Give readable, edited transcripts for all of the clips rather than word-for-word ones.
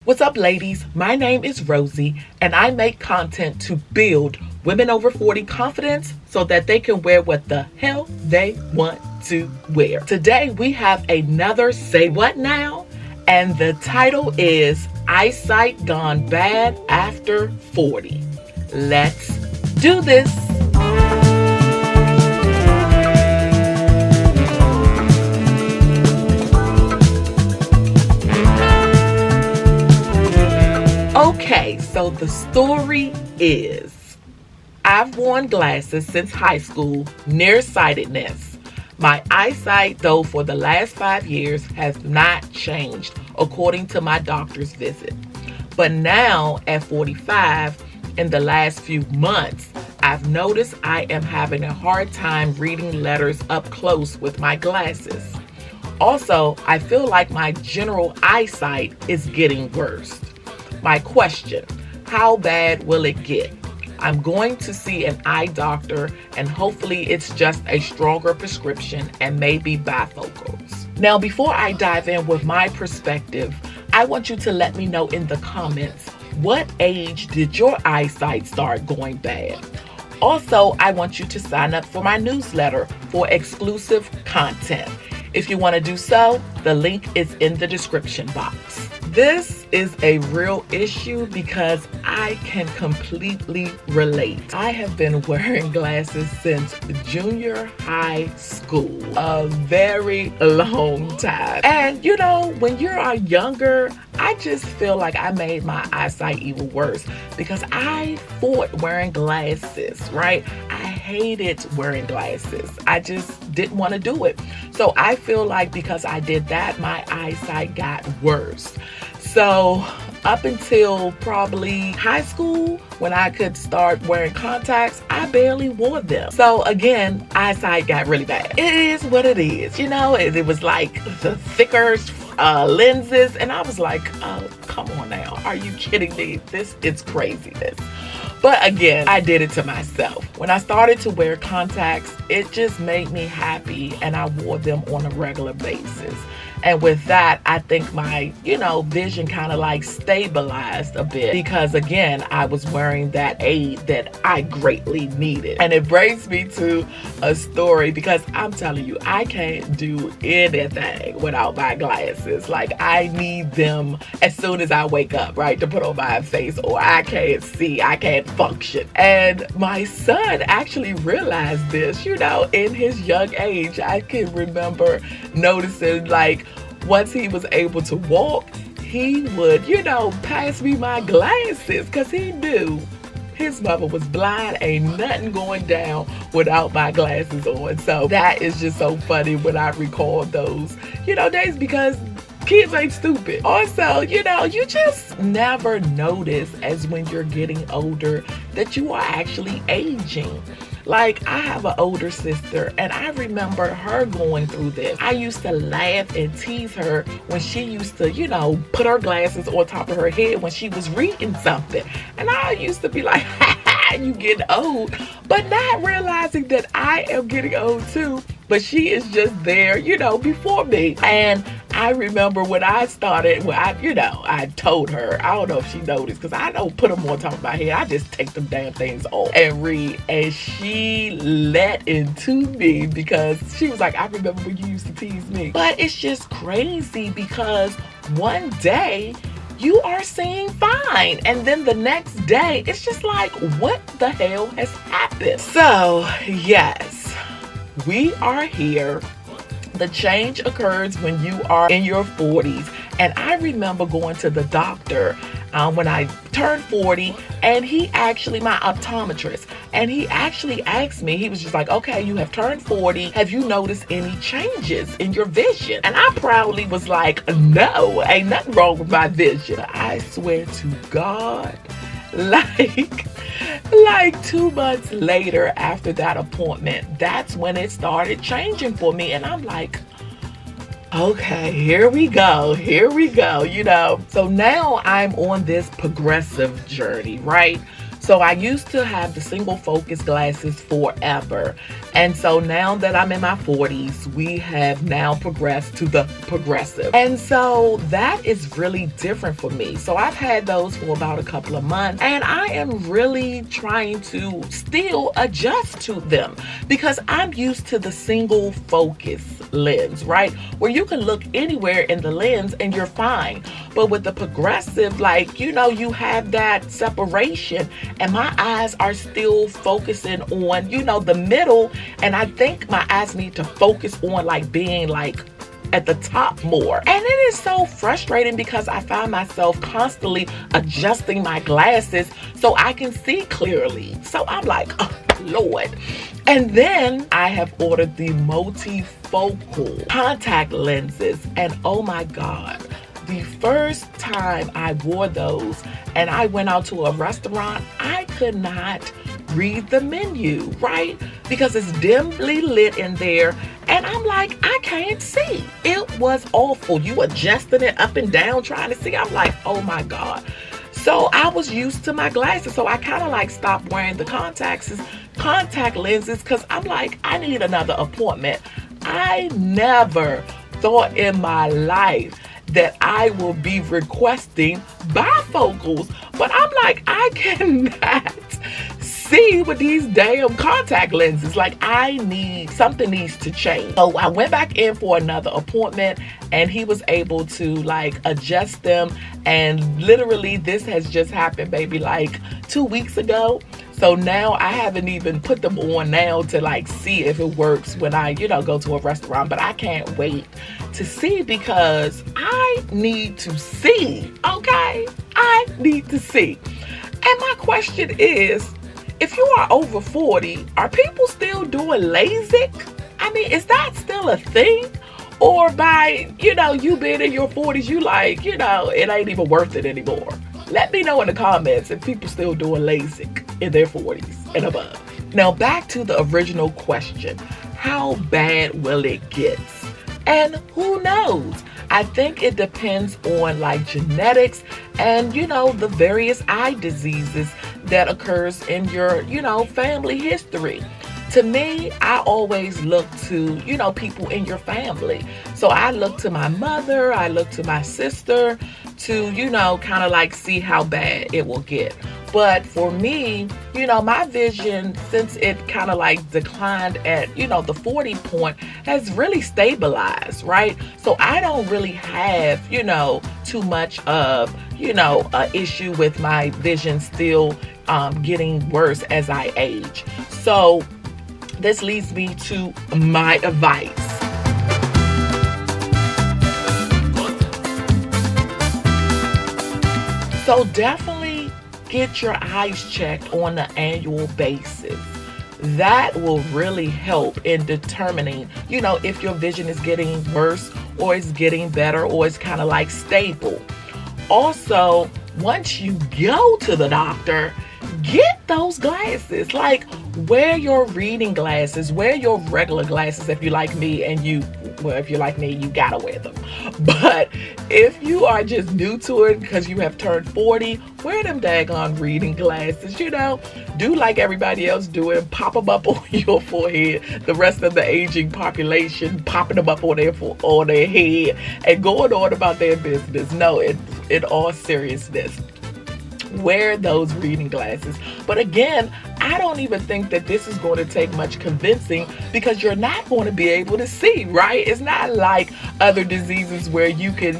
What's up, ladies? My name is Rosie, and I make content to build women over 40 confidence so that they can wear what the hell they want to wear. Today, we have another Say What Now? And the title is Eyesight Gone Bad After 40. Let's do this. Okay, so the story is, I've worn glasses since high school, nearsightedness. My eyesight, though, for the last 5 years has not changed according to my doctor's visit. But now at 45, in the last few months, I've noticed I am having a hard time reading letters up close with my glasses. Also, I feel like my general eyesight is getting worse. My question, how bad will it get? I'm going to see an eye doctor, and hopefully it's just a stronger prescription and maybe bifocals. Now, before I dive in with my perspective, I want you to let me know in the comments, what age did your eyesight start going bad? Also, I want you to sign up for my newsletter for exclusive content. If you want to do so, the link is in the description box. This is a real issue because I can completely relate. I have been wearing glasses since junior high school, a very long time. And you know, when you're younger, I just feel like I made my eyesight even worse because I fought wearing glasses, right? I hated wearing glasses. I just didn't want to do it. So I feel like because I did that, my eyesight got worse. So up until probably high school, when I could start wearing contacts, I barely wore them. So again, eyesight got really bad. It is what it is. You know, it was like the thicker lenses. And I was like, oh, come on now. Are you kidding me? It's craziness. But again, I did it to myself. When I started to wear contacts, it just made me happy, and I wore them on a regular basis. And with that, I think my, vision kind of like stabilized a bit because again, I was wearing that aid that I greatly needed. And it brings me to a story because I'm telling you, I can't do anything without my glasses. Like I need them as soon as I wake up, right? To put on my face, or I can't see, I can't function. And my son actually realized this, in his young age. I can remember noticing like, once he was able to walk, he would, pass me my glasses because he knew his mother was blind. Ain't nothing going down without my glasses on. So that is just so funny when I recall those, days because kids ain't stupid. Also, you just never notice as when you're getting older that you are actually aging. Like, I have an older sister, and I remember her going through this. I used to laugh and tease her when she used to, put her glasses on top of her head when she was reading something. And I used to be like, ha ha, you getting old. But not realizing that I am getting old too. But she is just there, before me. And I remember when I started, I told her, I don't know if she noticed, because I don't put them on top of my head. I just take them damn things off and read. And she let into me because she was like, I remember when you used to tease me. But it's just crazy because one day, you are seeing fine. And then the next day, it's just like, what the hell has happened? So, yes. We are here. The change occurs when you are in your 40s. And I remember going to the doctor when I turned 40, and my optometrist, and he actually asked me, he was just like, okay, you have turned 40. Have you noticed any changes in your vision? And I proudly was like, no, ain't nothing wrong with my vision. I swear to God, like 2 months later after that appointment, that's when it started changing for me. And I'm like, okay, here we go. So now I'm on this progressive journey, right? So I used to have the single focus glasses forever. And so now that I'm in my 40s, we have now progressed to the progressive. And so that is really different for me. So I've had those for about a couple of months, and I am really trying to still adjust to them because I'm used to the single focus lens, right? Where you can look anywhere in the lens and you're fine. But with the progressive, like, you have that separation, and my eyes are still focusing on, the middle. And I think my eyes need to focus on like being like at the top more. And it is so frustrating because I find myself constantly adjusting my glasses so I can see clearly. So I'm like, oh, Lord. And then I have ordered the multifocal contact lenses, and oh my God, the first time I wore those and I went out to a restaurant, I could not read the menu, right? Because it's dimly lit in there, and I'm like, I can't see. It was awful. You adjusting it up and down trying to see. I'm like, oh my God. So I was used to my glasses, so I kind of like stopped wearing the contact lenses because I'm like, I need another appointment. I never thought in my life that I will be requesting bifocals, but I'm like, I cannot see with these damn contact lenses. Like, something needs to change. So I went back in for another appointment, and he was able to like adjust them, and literally this has just happened maybe like 2 weeks ago. So now I haven't even put them on now to like see if it works when I, go to a restaurant. But I can't wait to see because I need to see, okay? I need to see. And my question is, if you are over 40, are people still doing LASIK? I mean, is that still a thing? Or by, you being in your 40s, you like, it ain't even worth it anymore. Let me know in the comments if people still doing LASIK in their 40s and above. Now back to the original question. How bad will it get? And who knows? I think it depends on like genetics and, the various eye diseases that occurs in your, family history. To me, I always look to, people in your family. So I look to my mother, I look to my sister to, kind of like see how bad it will get. But for me, my vision, since it kind of like declined at, the 40 point, has really stabilized, right? So I don't really have, too much of, an issue with my vision still getting worse as I age. So this leads me to my advice. So definitely get your eyes checked on an annual basis. That will really help in determining, if your vision is getting worse or it's getting better or it's kind of like stable. Also, once you go to the doctor, get those glasses. Like, wear your reading glasses, wear your regular glasses if you like me, and if you're like me, you gotta wear them. But if you are just new to it because you have turned 40, wear them daggone reading glasses, do like everybody else do it, pop them up on your forehead, the rest of the aging population popping them up on their head and going on about their business. No, in all seriousness, wear those reading glasses. But again, I don't even think that this is going to take much convincing because you're not going to be able to see, right? It's not like other diseases where you can,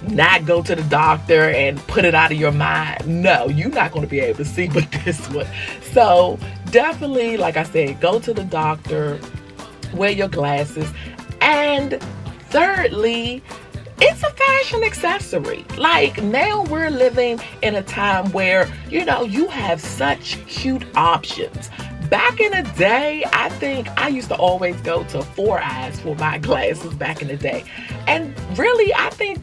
not go to the doctor and put it out of your mind. No, you're not going to be able to see with this one. So definitely, like I said, go to the doctor, wear your glasses, and thirdly, it's a fashion accessory. Like, now we're living in a time where, you have such cute options. Back in the day, I think I used to always go to 4 Eyes for my glasses back in the day. And really, I think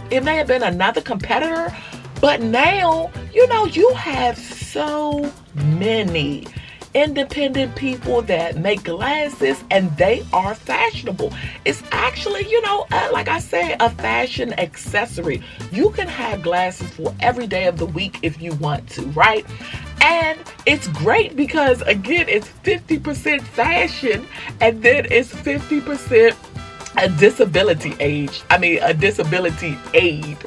it may have been another competitor, but now, you have so many. independent people that make glasses, and they are fashionable. It's actually, like I said, a fashion accessory. You can have glasses for every day of the week if you want to, right? And it's great because, again, it's 50% fashion, and then it's 50% a disability aid,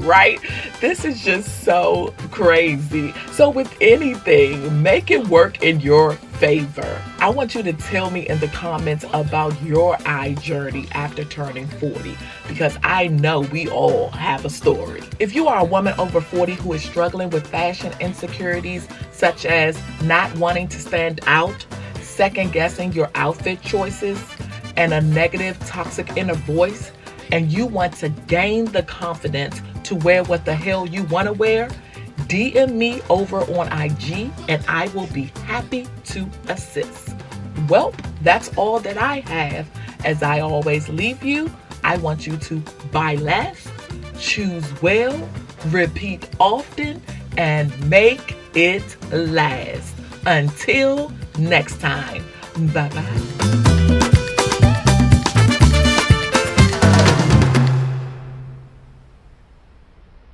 right? This is just so crazy. So with anything, make it work in your favor. I want you to tell me in the comments about your eye journey after turning 40, because I know we all have a story. If you are a woman over 40 who is struggling with fashion insecurities, such as not wanting to stand out, second guessing your outfit choices, and a negative, toxic inner voice, and you want to gain the confidence to wear what the hell you want to wear, DM me over on IG and I will be happy to assist. Well, that's all that I have. As I always leave you, I want you to buy less, choose well, repeat often, and make it last. Until next time, bye-bye.